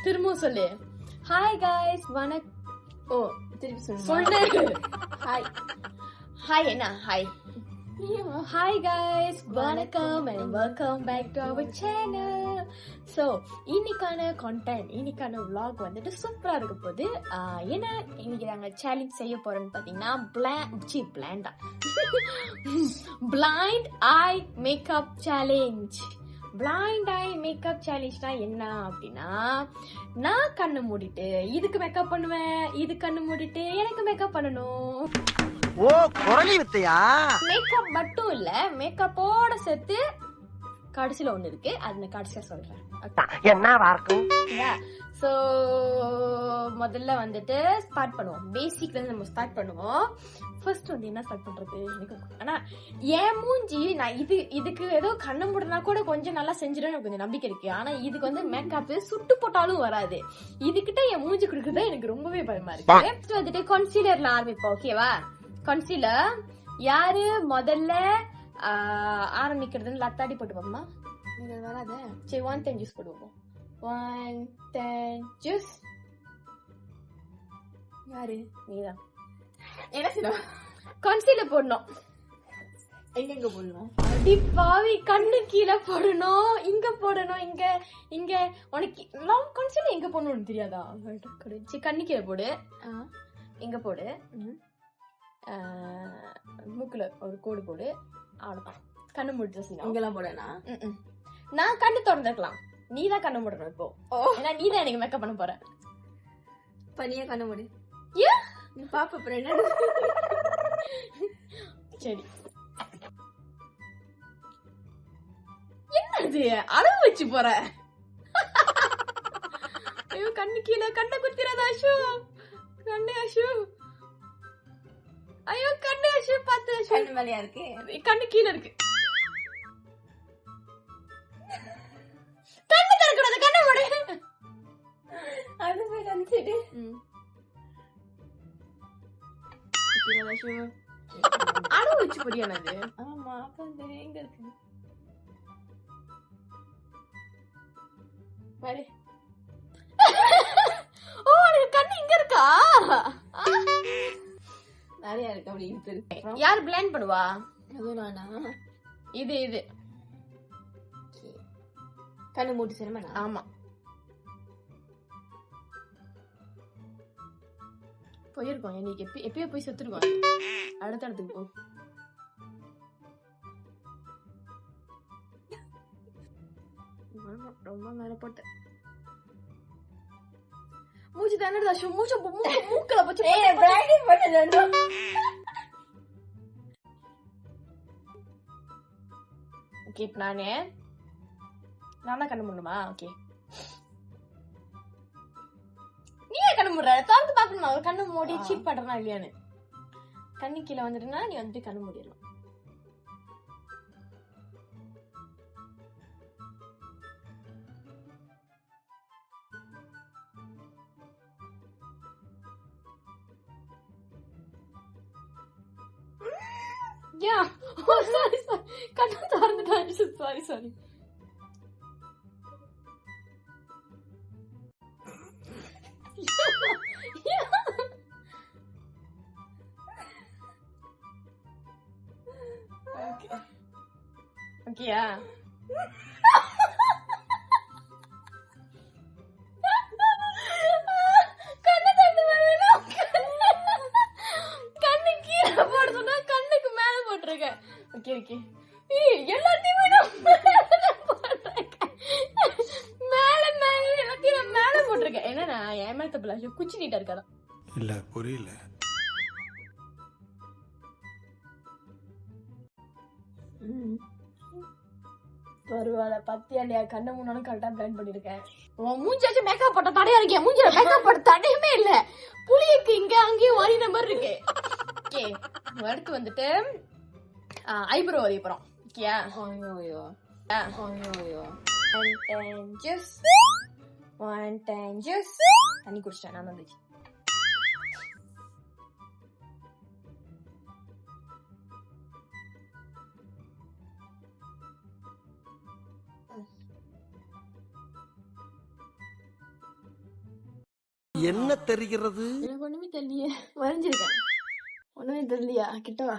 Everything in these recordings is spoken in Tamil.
திரும்ப சொல்லு. ஹாய் காய்ஸ் ஓ திருப்பி சொல்லு. ஹாய் ஹாய் என்ன ஹாய். Hi guys, வணக்கம் and welcome back to our channel. So இன்னைக்கான content, இன்னைக்கான vlog வந்துட்டு சூப்பரா இருக்க போகுது. ஏன்னா இன்னைக்கு நாங்க சேலஞ்ச் செய்ய போறோம்னு பாத்தீங்கன்னா blind eye makeup challenge. Blind eye makeup சேலஞ்ச்னா என்ன அப்படின்னா, நான் கண்ணு மூடிட்டு இதுக்கு மேக்கப் பண்ணுவேன், இது கண்ணு மூடிட்டு எனக்கு மேக்கப் பண்ணணும். ஓ குரலி வித்தையா? மேக்கப் மட்டும் இல்ல, மேக்கப்போட சேர்த்து கடைசியில ஒண்ணு இருக்கு, அது நான் கடைசியா சொல்றேன். என்னவா இருக்கும்? சோ முதல்ல வந்துட்டு ஸ்டார்ட் பண்ணுவோம். பேசிக்ல இருந்து நம்ம ஸ்டார்ட் பண்ணுவோம். ஃபர்ஸ்ட் வந்து என்ன ஸ்டார்ட் பண்றது எனக்கு, ஆனா என் மூஞ்சி நான் இதுக்கு ஏதோ கண்ணு மூடனா கூட கொஞ்சம் நல்லா செஞ்சிடும் எனக்கு கொஞ்சம் நம்பிக்கை இருக்கு. ஆனா இதுக்கு வந்து மேக்கப் சுட்டு போட்டாலும் வராது. இதுகிட்ட என் மூஞ்சி கொடுக்குறதா எனக்கு ரொம்பவே பயமா இருக்கு. நெக்ஸ்ட் வந்துட்டு கன்சீலர்ல ஆரம்பிப்போம். ஓகேவா? கன்சீலர் யாரு முதல்ல ஆரம்பிக்கிறதுன்னு லத்தாடி போட்டு பாப்போமா? நீங்க வராத. சரி 110 ஜூஸ் போடுவோம். 110 ஜூஸ். யாரு? நீதான். என்ன செய்யணும்? கன்சீலர் போடணும். எங்க போடணும்? அடி பாவி, கண்ணு கீழே போடணும், இங்க போடணும், இங்க இங்க. உனக்கு கன்சீலர் எங்க போடணும்னு தெரியாதா? கண்ணு கீழே போடு, இங்க போடு, மூக்குல ஒரு கோடு போடு, அவ்வளவுதான். கண்ணு முடிச்சு இங்கெல்லாம் போடனா? நான் கண்ணு திறந்துக்கலாம், நீதான் கண்ணு மூடணும் இப்போ. ஏன்னா நீதான் எனக்கு மேக்கப் பண்ண போற. பண்ணியா கண்ணு மூடு. ஏன் நீ பாப்ப என்ன? சரி, என்னது அளவு வச்சு போற? ஐயோ கண்ணு கீழே, கண்ணை குத்திராத அஷு, கண்ணு அஷு, ஐயோ கண்ணு அஷு, பாத்து கண்ணு மேலையா இருக்கு, கண்ணு கீழே இருக்கு. கண்ணு திறக்கூடாது, கண்ணை மூடு. அது போய் நினைச்சிட்டு அளவு வச்சு பொடியானது. ஆமா, அப்புறம் எங்க இருக்கு பாரு. ஓ கண்ணு இங்க இருக்கா? நிறைய இருக்கு. அப்படி இருக்கு. யாரு பிளான் பண்ணுவா? அதுவும் நானா? இது கண்ணு மூடி சிரம. ஆமா, போயிருக்கோம். இன்னைக்கு எப்பயோ போய் செத்துருக்கோம். அடுத்த இடத்துக்கு போ. ரொம்ப மேல போட்ட மூச்சு தானே மூக்கல போச்சு. ஓகே, இப்ப நானா கண்ணு மூடணுமா? ஓகே, நீயே கண்ணு மூடுற. திறந்து பாக்கணுமா ஒரு கண்ணு மூடி சீட் பண்றனா இல்லையான்னு? கண்ணு கீழே வந்துட்டுனா நீ வந்துட்டு கண்ணு மூடிடலாம். கண்ணு திறந்துட்டான். சாரி. ஓகேயா? கண்ணு கீழே போட சொன்னா கண்ணுக்கு மேல போட்டிருக்கேன். ஓகே எல்லாத்தையுமே எல்லாத்தையும் மேல போட்டிருக்கேன். என்ன என் மேல தப்பில்ல, குச்சி நீட்டா இருக்காதான். இல்ல புரியல. பரவாயில்ல, பத்தியாண்டியா கண்ணை மூணாலும் கரெக்டா பிளான் பண்ணிருக்கேன். உன் மூஞ்சாச்சும் மேக்கப் போட்ட தடையா இருக்கேன். மூஞ்சில மேக்கப் போட்ட தடையுமே இல்ல. புளியக்கு இங்க அங்கேயும் வரையிற மாதிரி இருக்கு. ஓகே, அடுத்து வந்துட்டு ஐப்ரோ வரைய போறோம். ஓகேயா? தண்ணி குடிச்சிட்டேன் நான் வந்துச்சு. என்ன தெரிகிறது? எனக்கு ஒண்ணுமே தெரியலையே. வரைஞ்சிருக்கேன். ஒண்ணுமே தெரியலையா? கிட்டவா?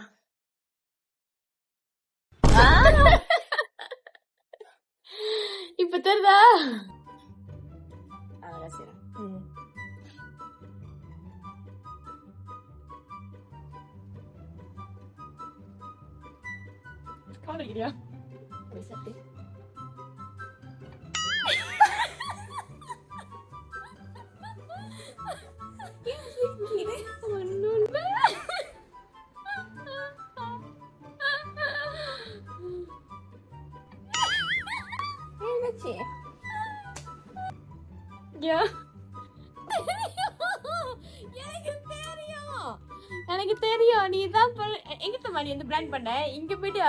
இப்ப தெரியுதா? அழகா செய்றேன். காலையா? சட்டி. எனக்கு தெரியும். நீ தான் எங்க மாதிரி வந்து பிளான் பண்ண. இங்க போயிட்டு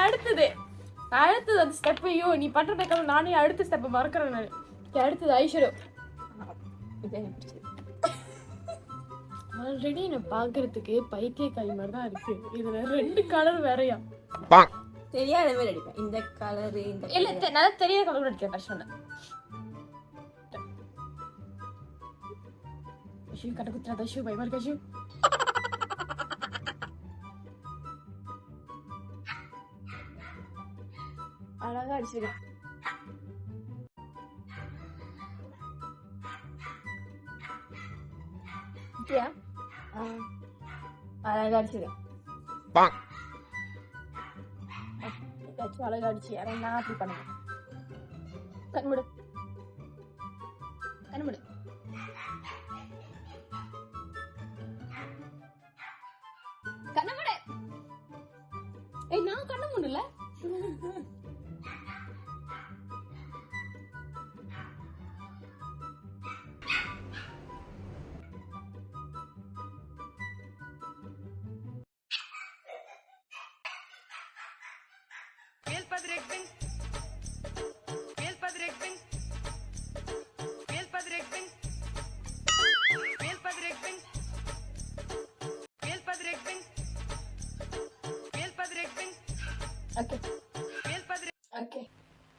அடுத்தது அந்த ஸ்டெப். ஐயோ நீ பண்ற மேக்கப் நானே அடுத்த ஸ்டெப் மறக்கிறேன் நான். அடுத்தது ஐஷேடோ. ஆல்ரெடி நான் பாக்குறதுக்கு பைத்தியக்காரி மாதிரி தான் இருக்கு. இதுல 2 கலர் வேறையா தெரியாத மாதிரி அடிப்பேன். இந்த கலர் இந்த இல்ல நல்லா தெரியாத கலர் அடிக்கிறேன். கஷ்டம் ஷூ கட்ட குத்துறாத. ஷூ பயமா இருக்கா? ஷூ அழகா அடிச்சிருக்கேன். அழகா அடிச்சிருக்கேன். அழகா அடிச்சு யாரும் அப்படி பண்ணுங்க. கண்முடு கண்முடு. கண்ணமுடு. ஏய் நான் கண்ண முடியல.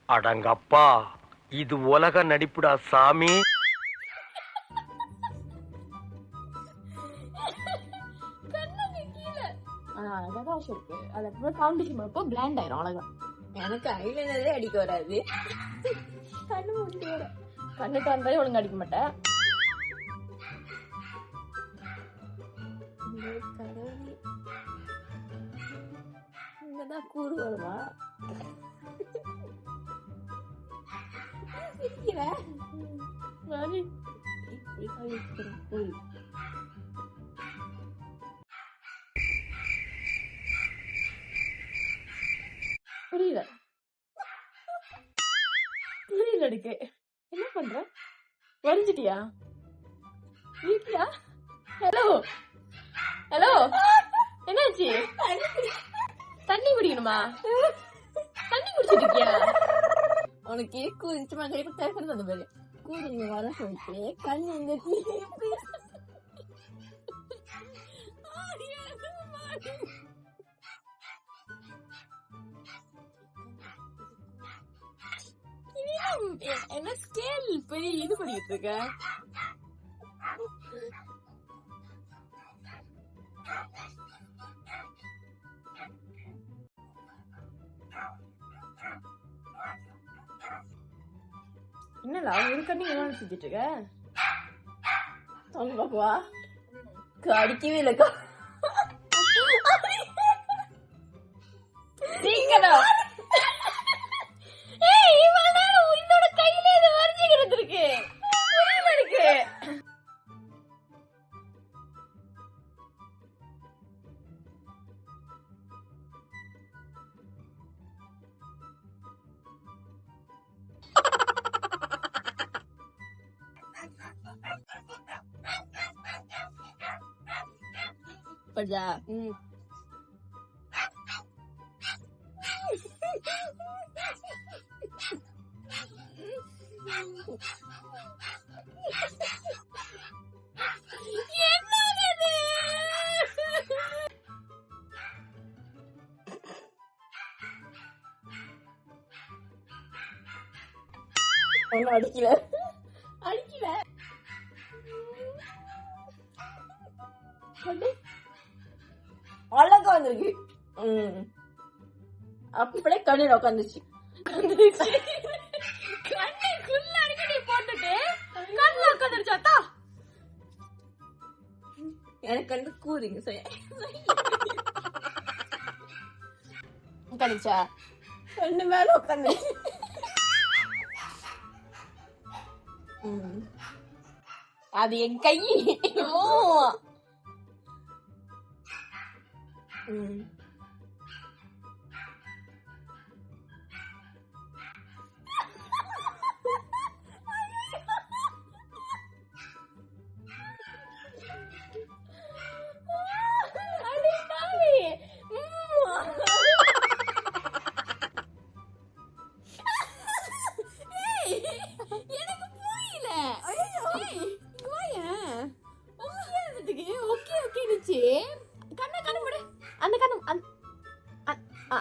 அடங்கப்பா, இது உலக நடிப்புடா சாமி. எனக்கு ஐலைனரே அடிக்க வராது. கண்ணுக்கு வந்தாலே ஒழுங்கு அடிக்க மாட்டேன். இங்கதான் கூறு வருமா? புரியல இருக்கு. என்ன பண்ற? வரைஞ்சிட்டியா? வீட்லயா? ஹலோ ஹலோ என்னாச்சு? தண்ணி குடிக்கணுமா? தண்ணி குடிச்சிட்டு இருக்கியா? உனக்கு கூறிச்சுமா கழிப்பு தேக்கிறது அந்த மாதிரி கூறு நீங்க வர சொல்லிட்டு கண்ணு இந்த என்ன ஸ்கேல் பெரிய இது பண்ணிட்டு இருக்க? என்னடா ஒரு கண்ணி என்ன செஞ்சுட்டு இருக்க? சொல்லு பாக்குவா அடிக்கவே இல்லக்கா. பஜா ஒன்னும் அடிக்கல அழகா வந்திருக்கு. அப்படியே கண்ணில் உட்காந்துச்சு. கண்ணுக்குள்ள அடிக்கடி போட்டுட்டு கண்ணுல உட்காந்துருச்சாத்தா. எனக்கு வந்து கூறுங்க சார். உட்காந்துச்சா? கண்ணு மேல உட்காந்துச்சு. அது என் கை.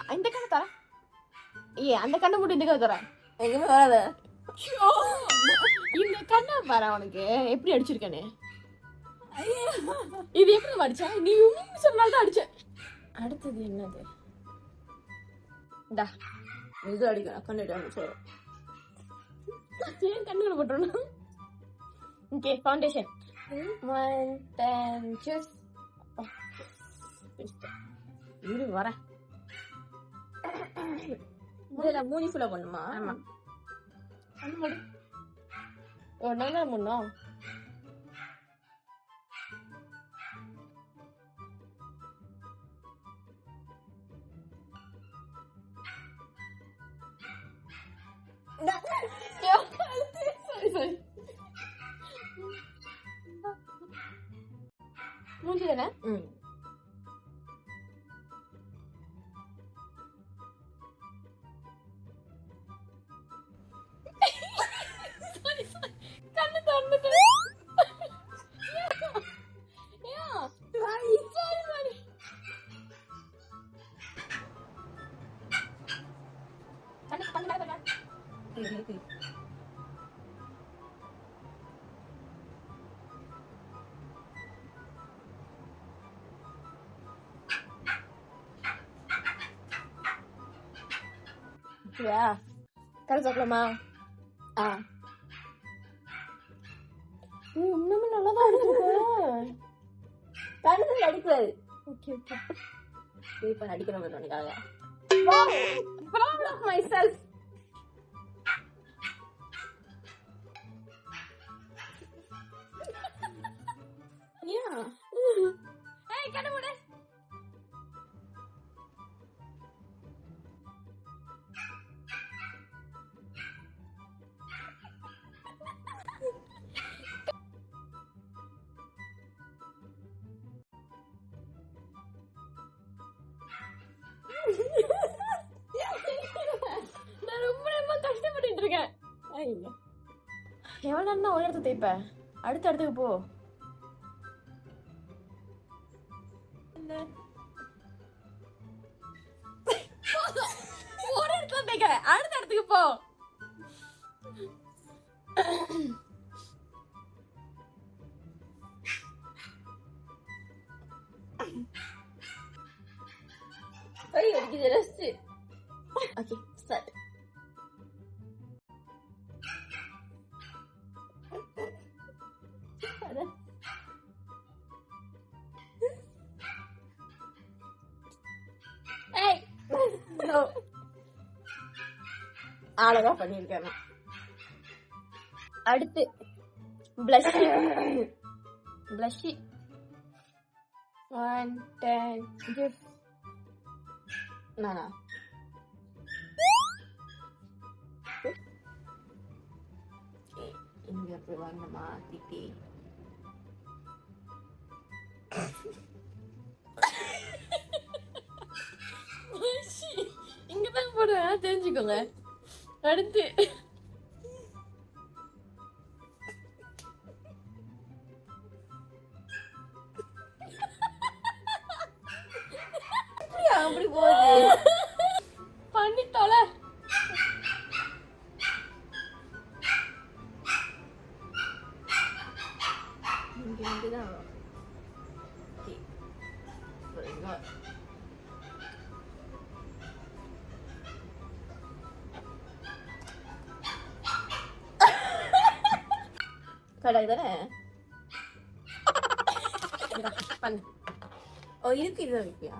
இந்த கண்ணு தர. அந்த கண்ணை மட்டும் இந்த கண்ணு தர. எங்குமே வராத. இந்த கண்ணை பாரு அவனுக்கு எப்படி அடிச்சிருக்கேன்னு. இது எப்படி அடிச்சா? நீ சொன்னால்தான் அடிச்ச. அடுத்தது என்னது? இது அடிக்கணும். கண்ணு சொல்றேன். கண்ணுல போட்டோம். Okay, foundation. 1 10 ஜூஸ். இரு வரேன். இதுல மூணி ஃபுல்லா பண்ணுமா? ஆமா. கண்ணு மூடு. ஓ நல்லா முன்னோ. மூஞ்சி தானே? கண்ணு தந்துட்டு. கரை சாப்பிடலாமா? இன்னுமே நல்லாதான் அடிச்சிருக்க. கண்ணு அடிக்கூடாது. Okay okay. இப்ப அடிக்கிற மாதிரி உனக்காக. Proud of myself. ஏய் கண்ணு மூடு. நான் ரொம்ப கஷ்டப்பட்டு இருக்கேன். எவ்வளவு நேரம் ஒரு இடத்துல தேய்ப்ப? அடுத்த இடத்துக்கு போ. ஒரு இடத்துல தேய்க்க, அடுத்த இடத்துக்கு போ. கை அடிக்குது. ரெஸ்ட். Okay start. ஏய் நோ. அழகா பண்ணிருக்கேன். அடுத்து blush. blush 1 10 give. நானா இங்க போய் வாங்கம்மா திட்டி. இங்கதான் போடுவேன் தெரிஞ்சுக்கோங்க. அடுத்து அப்படி போகுது. பண்ணிட்டோல. இங்கதான் கடாய் தானே பண்ணு. ஓ இதுக்கு இது வைப்பியா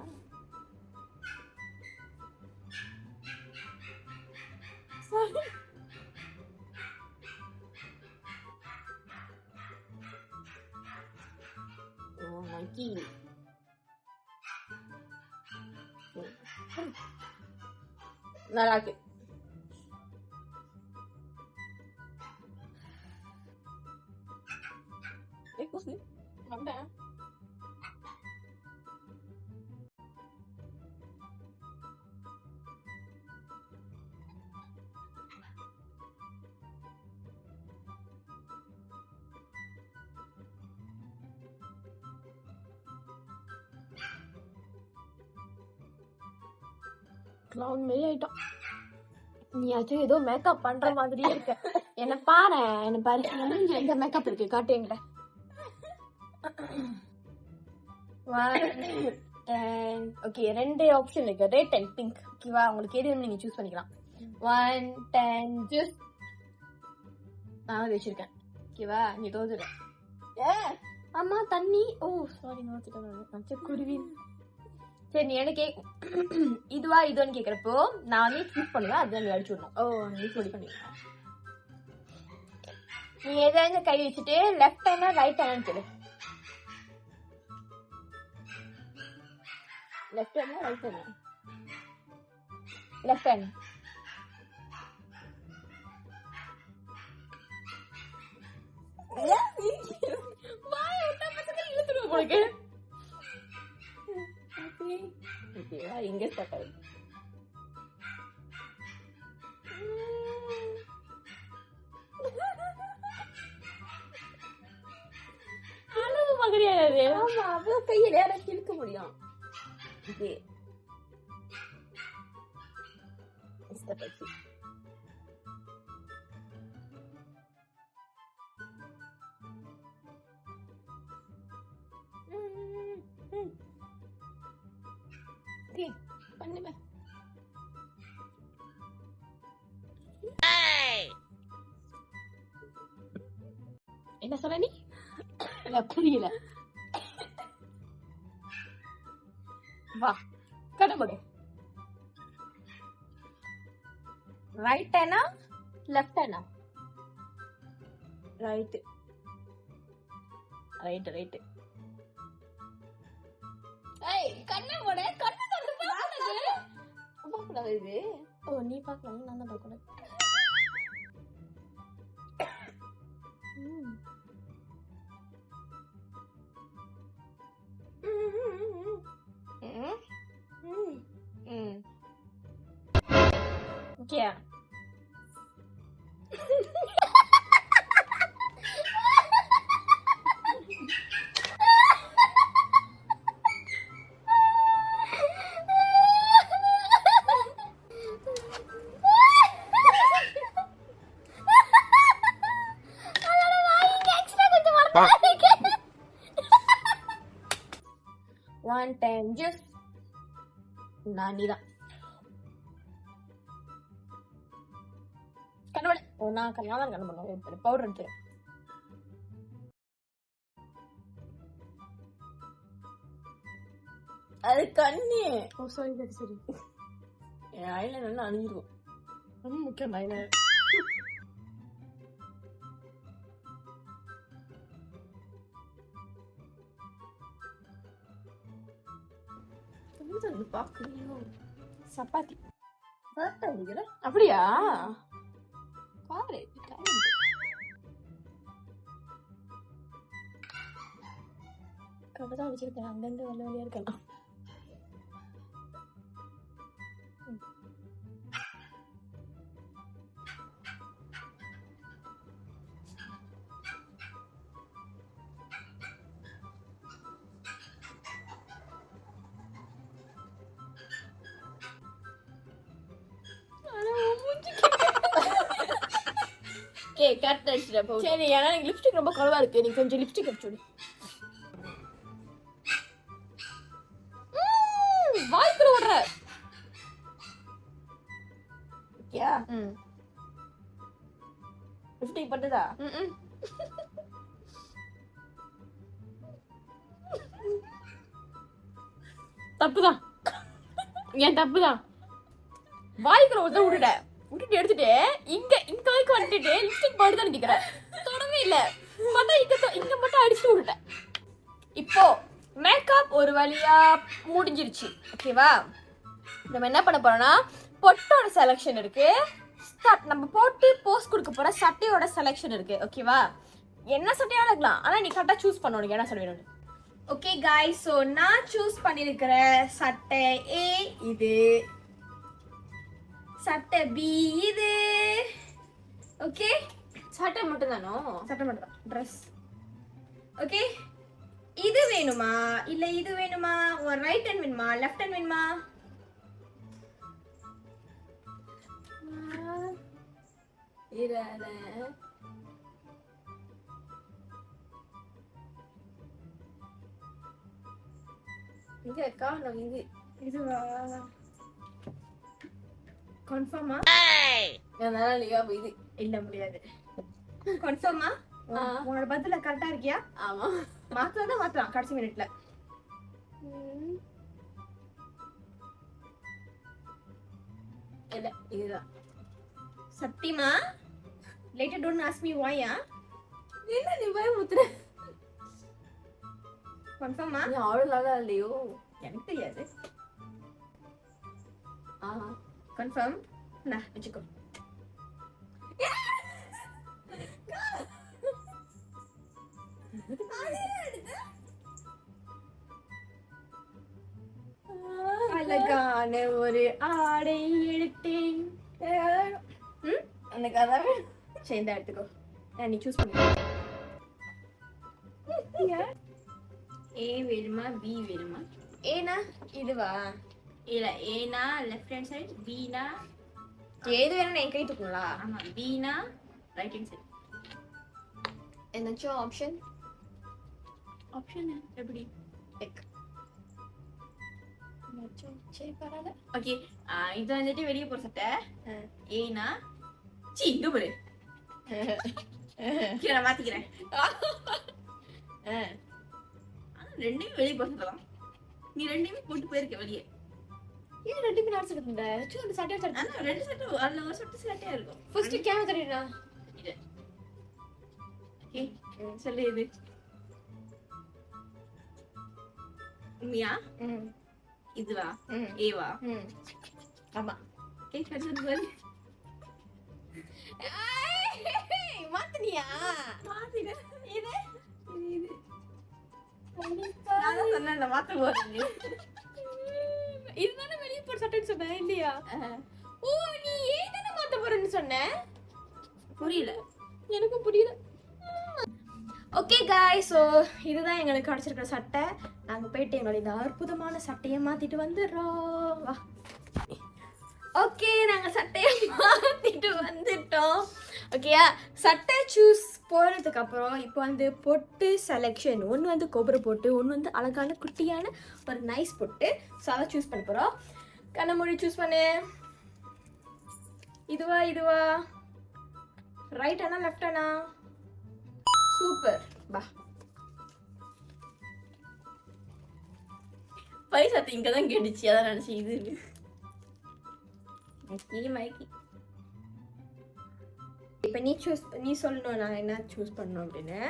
ஓ நக்கி நல்லா இருக்கு வந்தேன். clown மாதிரி ஆயிட்டோம். நீயாச்சும் ஏதோ மேக்கப் பண்ற மாதிரியே இருக்க. என்ன பாரு, என்ன பாரு, எங்க மேக்கப் இருக்கு காட்டு என்கிட்ட. ஓகே, 2 ஆப்ஷன் இருக்கு, ரெட் அண்ட் பிங்க். ஓகேவா, உங்களுக்கு எது வேணும் நீங்க சூஸ் பண்ணிக்கலாம். 1 10 ஜூஸ் நான் வந்து வச்சிருக்கேன். ஓகேவா, நீ தோதுற. ஆமா தண்ணி. ஓ சாரி, நான் குருவி. சரி, நீ என்ன இதுவா இதுவான்னு கேக்குறப்போ நான் வந்து சூஸ் பண்ணுவேன், அதுதான் நீ அடிச்சு விடணும். ஓ நீ சொல்லி பண்ணிக்கலாம். நீ எதாவது கை வச்சுட்டு லெஃப்ட் ஹேண்டா ரைட் ஹேண்ட் கேளு. Left hand right hand? Left hand. உங்களுக்கு ஓகேவா, இங்க ஸ்டார்ட் ஆகுது. அளவு மாதிரியாது. ஆமா, அவ்வளவு கையை நேரம் கிழக்க முடியும். ஓகே ஸ்டார்ட் ஆச்சு. பண்ணுவேன். என்ன சொன்ன நீ? புரியல. வா கடமுடு. ரைட் ஹேண்டா லெஃப்ட் ஹேண்டா? Right right right. ஏய் கண்ணை மூடு, கண்ணை திறந்து பாக்குறது. பாக்கக்கூடாது இது. ஓ நீ பாக்கலாம், நான் தான் பார்க்கணும். ஓகே One time just நான் நீதான் கண்ணு. ஓ நான் கண்ணாதான் கண்ணு பண்ணுவேன். பவுடர் எடுத்து அது கண்ணு. ஓ சாரி சரி சரி. என் ஐல நல்லா அணிஞ்சிருக்கும். ரொம்ப முக்கியம் ஐல. சப்பாத்தி அப்படியா? பாரு கடைதான் அடிச்சிருக்கேன், அங்கிருந்து வெள்ள வெளியா இருக்கலாம். சரி, ஏன்னா எனக்கு லிப்ஸ்டிக் ரொம்ப குறைவா இருக்கு, நீ கொஞ்சம் லிப்ஸ்டிக் அடிச்சு விடு. வாய்க்குள்ள விடுற. யா ம். லிப்ஸ்டிக் பட்டுதா? ம். தப்புதான். ஏன் தப்புதான்? வாய்க்குள்ள ஒருத்தர் விட்டுட்டு எடுத்துட்டு இங்க வரைக்கும் வந்துட்டு லிப்ஸ்டிக் போட்டு தான் நிக்கிறேன். தொடவே இல்ல. பார்த்தா இங்க மட்டும் அடிச்சு விட்டுட்டேன். இப்போ மேக்கப் ஒரு வழியா முடிஞ்சிருச்சு. ஓகேவா? நம்ம என்ன பண்ண போறோம்னா பொட்டோட செலெக்ஷன் இருக்கு. நம்ம போட்டு போஸ்ட் கொடுக்க போற சட்டையோட செலெக்ஷன் இருக்கு. ஓகேவா? என்ன சட்டையா இருக்கலாம், ஆனா நீ கரெக்டா சூஸ் பண்ணணும் என்ன சட்டை வேணும்னு. ஓகே गाइस, சோ நான் சூஸ் பண்ணிருக்கிற சட்டை ஏ இது, சட்டை பி இது. ஓகே, சட்டை மட்டும் தானோ? சட்டை மட்டும் தான், ட்ரெஸ். ஓகே, இது வேணுமா இல்ல இது வேணுமா? ஒரு ரைட் ஹேண்ட் வேணுமா லெஃப்ட் ஹேண்ட் வேணுமா? இங்க காணோம். இதுவா? கன்ஃபார்மா? என்னால இல்லையா இது? இல்ல முடியாது. கன்ஃபார்மா? உன்னோட பதில கரெக்டா இருக்கியா? ஆமா. மாத்தலாம் கடைசி மினிட்ல. இல்ல இதுதான். சத்தியமா? Later don't ask me why. இல்ல நீ பயமுத்துற. கன்ஃபார்மா? நீ அவ்வளவு நல்லா இல்லையோ? எனக்கு தெரியாது. ஆஹா. கன்ஃபார்ம்? நான் வெச்சுக்கோ. அழகான ஒரு ஆடை எடுத்தேன். எனக்கு அதான் சரி இந்த எடுத்துக்கோ. நீ சூஸ் பண்ணு. ஏ வேணுமா பி வேணுமா? ஏனா இதுவா? இல்ல ஏனா லெஃப்ட் ஹேண்ட் சைடு, பீனா ஏது வேணும் என் கை தூக்குங்களா? ஆமா பீனா ரைட் ஹேண்ட் சைடு. என்னச்சும் ஆப்ஷன் எப்படி? டெக். என்னச்சும் சரி பரவாயில்ல. ஓகே, இது வந்துட்டு வெளியே போற சட்டை. ஏனா சி இங்க பாரு. கீழ நான் மாத்திக்கிறேன். ரெண்டுமே வெளியே போற சட்டை தான். நீ ரெண்டுமே போட்டு போயிருக்க வெளியே. ஏன் ரெண்டுமே நான் சொல்லுங்க. சூடு சட்டை சட்டை. ஆனா ரெண்டு சட்டை அதுல ஒரு சட்டை சட்டையா இருக்கும். ஃபர்ஸ்ட் கேமரா தெரியுமா? இது. ஓகே, சொல்லு இது. உண்மையா? இதுவா? ஏவா? ஆமா. ஓகே, கரெக்ட் பாரு. மாத்துனியா? மாத்திடு. இது இது. நான் சொன்னேன் மாத்த போறேன். இதுதானே வெளிய போற சட்டைன்னு சொன்னேன் இல்லையா? ஓ நீ ஏதானே மாத்த போறேன்னு சொன்ன? புரியல. எனக்கும் புரியல. ஓகே गाइस, சோ இதுதான் எங்களுக்கு கிடைச்சிருக்கிற சட்டை. நாங்க போயிட்டு எங்களோட இந்த அற்புதமான சட்டையை மாத்திட்டு வந்துடுறோம். வா. ஓகே, நாங்க சட்டையை மாத்திட்டு வந்துட்டோம். ஓகேயா? சட்டை சூஸ் போனதுக்கு அப்புறம் இப்போ வந்து பொட்டு செலெக்ஷன். ஒன்று வந்து கொபரை போட்டு, ஒன்று வந்து அழகான குட்டியான ஒரு நைஸ் பொட்டு. ஸோ அதை சூஸ் பண்ண போகிறோம். கண்ண மூடி சூஸ் பண்ணு. இதுவா ரைட் ஆனா லெஃப்ட் ஆனா? சூப்பர். பா. பைசா இங்க தான் கேட்டுச்சு. அதான் நினைச்சு இது மைக்கி. இப்போ நீ சொல்லணும் நான் என்ன சூஸ் பண்ணணும் அப்படின்னு.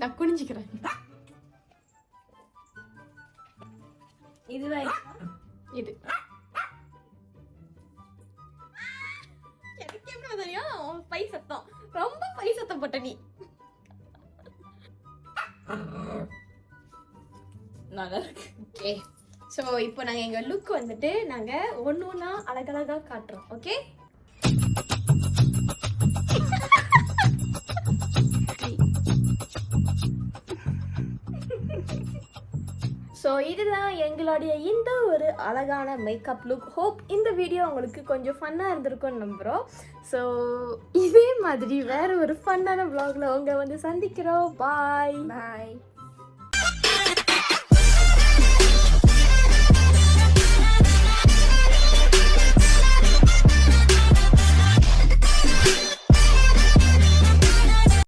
நான் குனிஞ்சிக்கிறேன். இதுவா? இது எனக்கு எப்படி தெரியும்? பை சத்தம், ரொம்ப பை சத்தம் போட்ட நீ. நல்லா இருக்கு. ஓகே, ஸோ இப்போ நாங்கள் எங்கள் லுக் வந்துட்டு நாங்கள் ஒன்று ஒன்றா அழகழகாக காட்டுறோம். ஓகே, ஸோ இதுதான் எங்களுடைய இந்த ஒரு அழகான மேக்கப் லுக். ஹோப் இந்த வீடியோ உங்களுக்கு கொஞ்சம் ஃபன்னாக இருந்திருக்கும்னு நம்புகிறோம். ஸோ இதே மாதிரி வேறு ஒரு ஃபன்னான vlogல உங்களை வந்து சந்திக்கிறோம். பாய்.